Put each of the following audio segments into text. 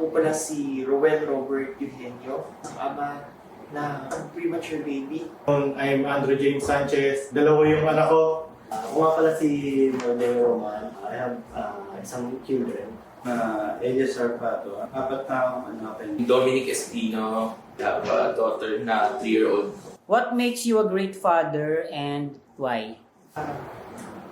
Ako pala si Roel Robert Eugenio, ang ama na premature baby. I'm Andrew James Sanchez. Dalawa yung anak ko. Ako nga pala si Rodeo Roman. I have isang children. Elias Arpato. 4 na akong anak. Dominic Espino, have a daughter na 3-year-old. What makes you a great father and why?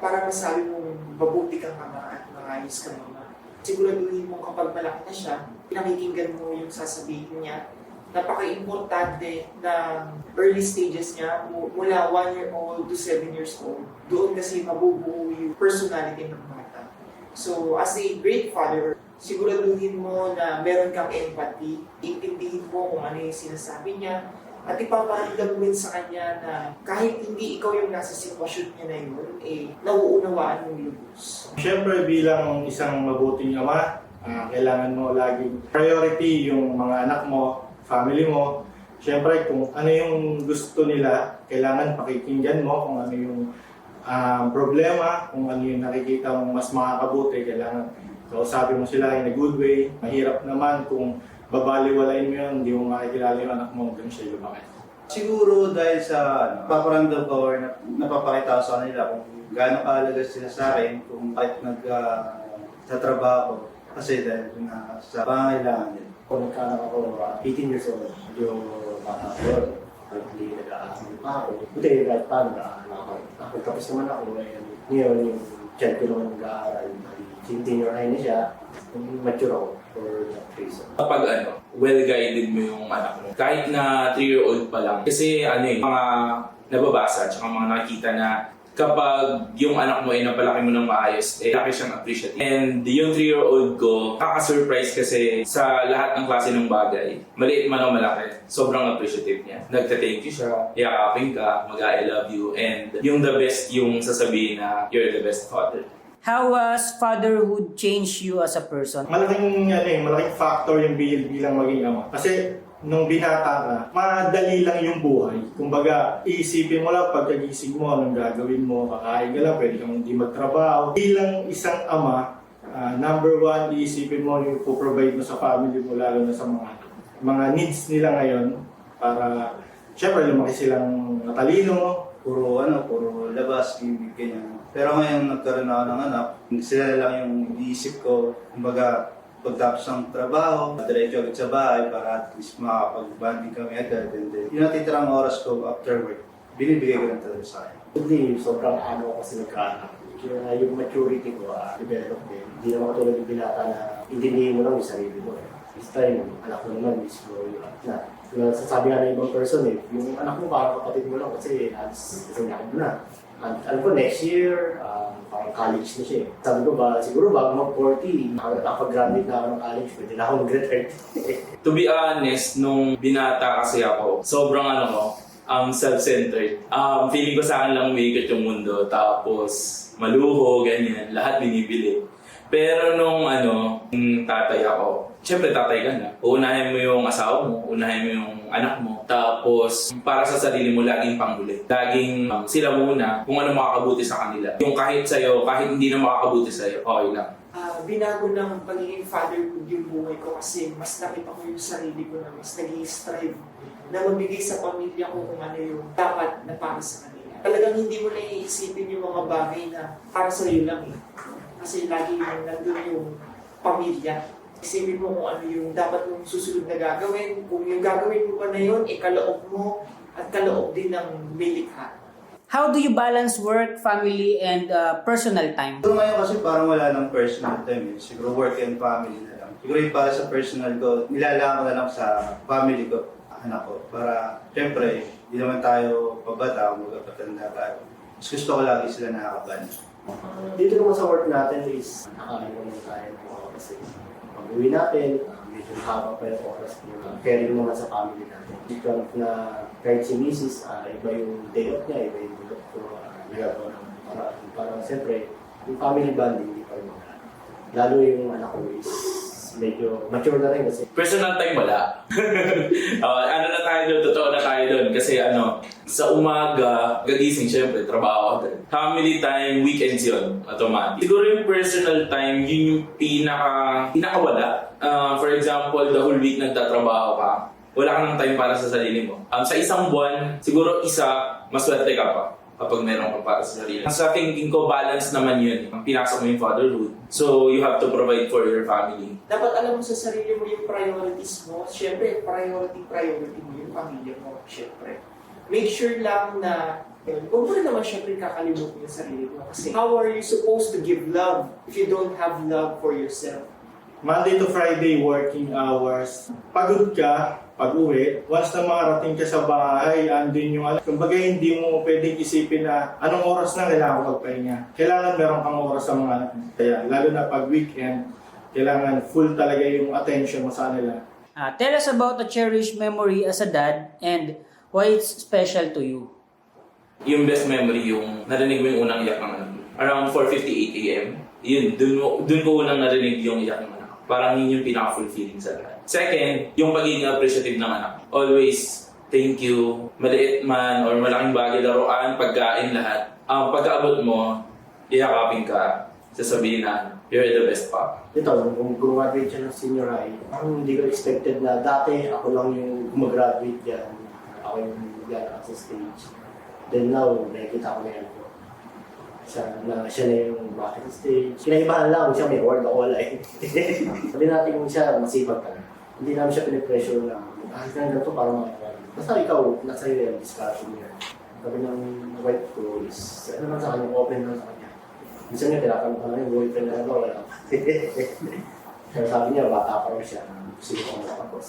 Para masabi mo mabuti kang ama at maayos kang ama. Siguraduhin mo kapag malaki na siya, pinakikinggan mo yung sasabihin niya. Napaka-importante ng early stages niya, mula 1 year old to 7 years old. Doon kasi mabubuo yung personality ng bata. So, as a great father, siguraduhin mo na meron kang empathy, intindihin mo kung ano yung sinasabi niya, at ipaparamdam mo rin sa kanya na kahit hindi ikaw yung nasa sitwasyon niya na yun, nauunawaan mong lubos. Siyempre bilang isang mabuting ama, kailangan mo laging priority yung mga anak mo, family mo. Siyempre kung ano yung gusto nila, kailangan pakikinggan mo kung ano yung problema, kung ano yung nakikita mong mas makakabuti, kailangan kausapin mo sila in a good way. Mahirap naman kung babaliwalain mo yun, hindi mo makikilala yung anak mo hanggang siya lumaki. Siguro dahil sa paparamdam ko or napapakita ko sa kanila kung gaano kahalaga sila sa akin, kung kahit sa trabaho, kasi dahil sa pangangailangan nila. Kung nagkaanak ako, 18 years old, yung bata ko yun. Hindi nag-aaral pa ako. Buti kahit pa nag-aaral ako. Tapos naman ako, ngayon yung child ko naman nag-aaral. 17 year high na siya, mature ako for that reason. Kapag well-guided mo yung anak mo, kahit na 3-year-old pa lang, kasi mga nababasa at mga nakikita na kapag yung anak mo ay napalaki mo ng maayos, laki siyang appreciative. And yung 3-year-old ko, kaka-surprise kasi sa lahat ng klase ng bagay, maliit man o malaki, sobrang appreciative niya. Nagta-thank you siya, yakapin ka, mag-I love you, and yung the best yung sasabihin na you're the best father. How has fatherhood changed you as a person? Malaking factor yung bilang maging ama. Kasi nung binata ka, madali lang yung buhay. Kumbaga, iisipin mo lang pagkagising mo, anong gagawin mo, kakain ka lang, pwede kang hindi magtrabaho. Bilang isang ama, number one, iisipin mo yung provide mo sa family mo, lalo na sa mga needs nila ngayon, para syempre lumaki silang matalino. Puro labas, ganyan. Pero ngayon nagkaroon ako ng anak, sila lang yung iisip ko, kumbaga, pagtapos ng trabaho, diretso agad sa bahay para at least makakapag-banding kami agad. And then, yung natitirang oras ko after work, binibigay ko lang talaga sa akin. Hindi, sobrang ano kasi nagkaanak. Kaya yung maturity ko, develop din. Hindi naman katulad yung binata na intindihin mo lang yung sarili mo. This time, anak mo naman is growing up na. Sasabi nga ng ibang person yung anak mo parang kapatid mo lang kasi isang mo na. Alam ko next year, parang college na siya. Sabi ko siguro bago mag-40, nakapag-graduate na ako ng college, pwede na ako mag-retire. To be honest, nung binata kasi ako, sobrang self-centered. Feeling ko sa akin lang umiikot yung mundo, tapos maluho, ganyan, lahat binibili. Pero nung tatay ako, siyempre tatay ka na. Uunahin mo yung asawa mo, unahin mo yung anak mo. Tapos, para sa sarili mo, laging panghuli. Laging sila muna kung ano makakabuti sa kanila. Yung kahit sa'yo, kahit hindi na makakabuti sa'yo, okay lang. Binago ng pagiging fatherhood yung buhay ko kasi mas nakita ko yung sarili ko na mas nag-i-strive na mabigay sa pamilya ko kung ano yung dapat na para sa kanila. Talagang hindi mo na iisipin yung mga bagay na para sa'yo lang Kasi lagi yung nandun yung pamilya. Isipin mo kung ano yung dapat mong susunod na gagawin. Kung yung gagawin mo pa na yun, kaloob mo at kaloob din ng milikha. How do you balance work, family, and personal time? Pero ngayon kasi parang wala ng personal time. Siguro work and family na lang. Siguro yung para sa personal ko, nilalaan ko na lang sa family ko, anak ko. Para, syempre, hindi naman tayo pabata, magpapatanda tayo. Mas gusto ko lagi sila nakakabalik. Dito naman sa work natin is nakakain mo naman tayo ng mga kasi pag-uwi natin, medyo haba pa yung oras na caring naman sa family natin. Dito na kahit si Mrs. Iba yung day off niya, iba yung bulok ko nagagawa ng parang siyempre, yung family bonding hindi pa rin magkano. Lalo yung anak ko is medyo mature na rin kasi. Personal time wala. Na tayo doon, totoo na tayo doon. Kasi Sa umaga, gagising syempre, trabaho agad. Family time, weekends yun, automatic. Siguro yung personal time, yun yung pinakawala. For example, the whole week nagtatrabaho ka, wala ka ng time para sa sarili mo. Sa isang buwan, siguro maswerte ka pa kapag meron ka para sa sarili. Sa thinking ko, balance naman yun. Pinasok mo yung fatherhood. So, you have to provide for your family. Dapat alam mo sa sarili mo yung priorities mo. Siyempre, priority mo yung pamilya mo. Siyempre. Make sure lang na huwag mo rin naman siyempre kakalimutan yung sarili mo. Kasi how are you supposed to give love if you don't have love for yourself? Monday to Friday, working hours. Pagod ka, pag-uwi. Once na makarating ka sa bahay, andun yung kumbaga hindi mo pwedeng isipin na anong oras na kailangan ko magpahinga. Kailangan meron kang oras sa mga anak mo. Kaya lalo na pag weekend, kailangan full talaga yung attention mo sa kanila. Tell us about a cherished memory as a dad and why it's special to you. Yung best memory, yung narinig mo yung unang iyak ng anak mo. Around 4:58 a.m. Yun, dun ko unang narinig yung iyak ng anak. Parang yun yung pinaka-fulfilling sa lahat. Second, yung pagiging appreciative ng anak. Always, thank you, maliit man or malaking bagay, laruan, pagkain, lahat. Pagkaabot mo, iyakapin ka, sasabihin na, you're the best pa. Ito, kung graduate siya ng senior high, parang hindi ko expected na dati ako lang yung gumagraduate dyan. Ako yung yan sa stage. Then now, nakikita ko na yan po. Siya na yung bakit sa stage. Kinaibahan lang siya, may award ako wala eh. Sabi natin kung siya masipag ka. Hindi namin siya pinipressure na kahit na ganito para makakawala. Basta ikaw, nasa iyo yung discussion niya. Sabi ng wife ko is, ano lang sa kanya, open lang sa kanya. Minsan niya, tinatanong ka na yung boyfriend na ano, wala. Pero sabi niya, bata pa rin siya. Gusto ko makapos.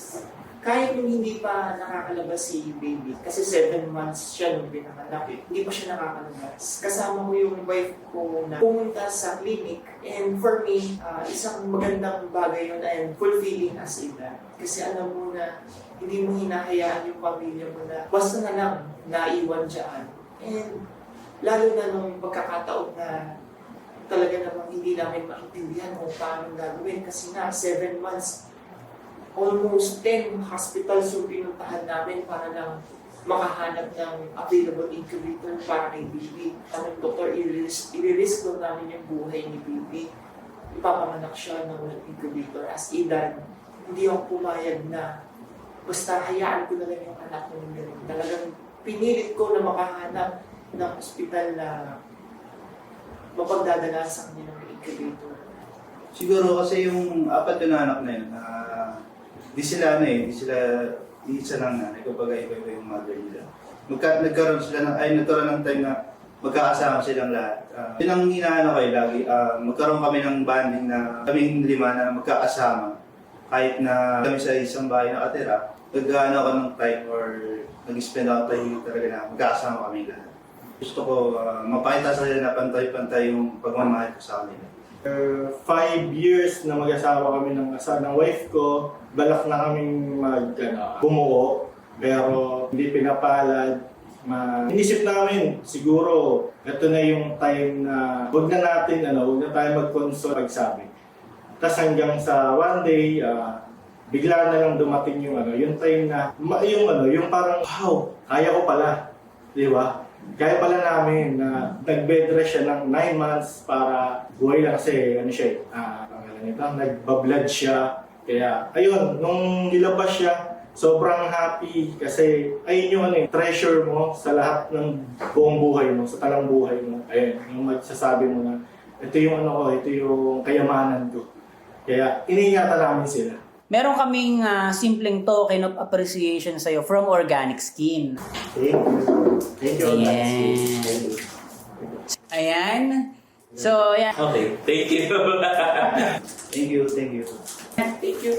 Kahit nung hindi pa nakakalabas si baby, kasi 7 months siya nung pinanganak eh, hindi pa siya nakakalabas. Kasama ko yung wife ko na pumunta sa clinic, and for me, isang magandang bagay yun and fulfilling as a dad. Kasi alam mo na hindi mo hinahayaan yung pamilya mo na basta na lang naiwan dyan. And lalo na nung pagkakataon na talaga namang hindi namin maintindihan kung paano gagawin kasi nga 7 months, almost 10 hospitals yung pinuntahan namin para lang makahanap ng available incubator para kay baby. Ang doktor, i-risk daw namin yung buhay ni baby. Ipapanganak siya ng walang incubator. As idan, hindi ako pumayag na basta hayaan ko na lang yung anak ko ng ganun. Talagang pinilit ko na makahanap ng hospital na mapagdadala sa kanya ng incubator. Siguro kasi yung apat na anak na yun, di sila isa lang nanay, kumbaga iba-iba yung mother nila. Nagkaroon ng time na magkakasama silang lahat. Yun ang hinahanap ko lagi, magkaroon kami ng bonding na kaming 5 na magkakasama. Kahit na kami sa isang bahay nakatira, naghahanap ako ng time or nag-spend ako tayo talaga na magkakasama kami lahat. Gusto ko mapakita sa kanila na pantay-pantay yung pagmamahal ko sa kanila. 5 years na mag-asawa kami ng wife ko, balak na kaming bumuo, pero hindi pinapalad. Inisip namin, siguro, ito na yung time na huwag na tayo mag-console pagsabi. Tapos hanggang sa one day, bigla na lang dumating yung time na, yung parang, wow, kaya ko pala, di ba? Kaya pala namin na nag-bed rest siya ng 9 months para buhay lang kasi nagbablad siya. Kaya ayun, nung nilabas siya, sobrang happy kasi ayun yung treasure mo sa lahat ng buong buhay mo, sa talang buhay mo. Ayun, yung magsasabi mo na ito yung ito yung kayamanan ko. Kaya iniingatan namin sila. Meron kaming simpleng token of appreciation sa'yo from Organic Skin. Thank you. Ayan. Ayan. So, yan. Okay, thank you. Thank you. Thank you.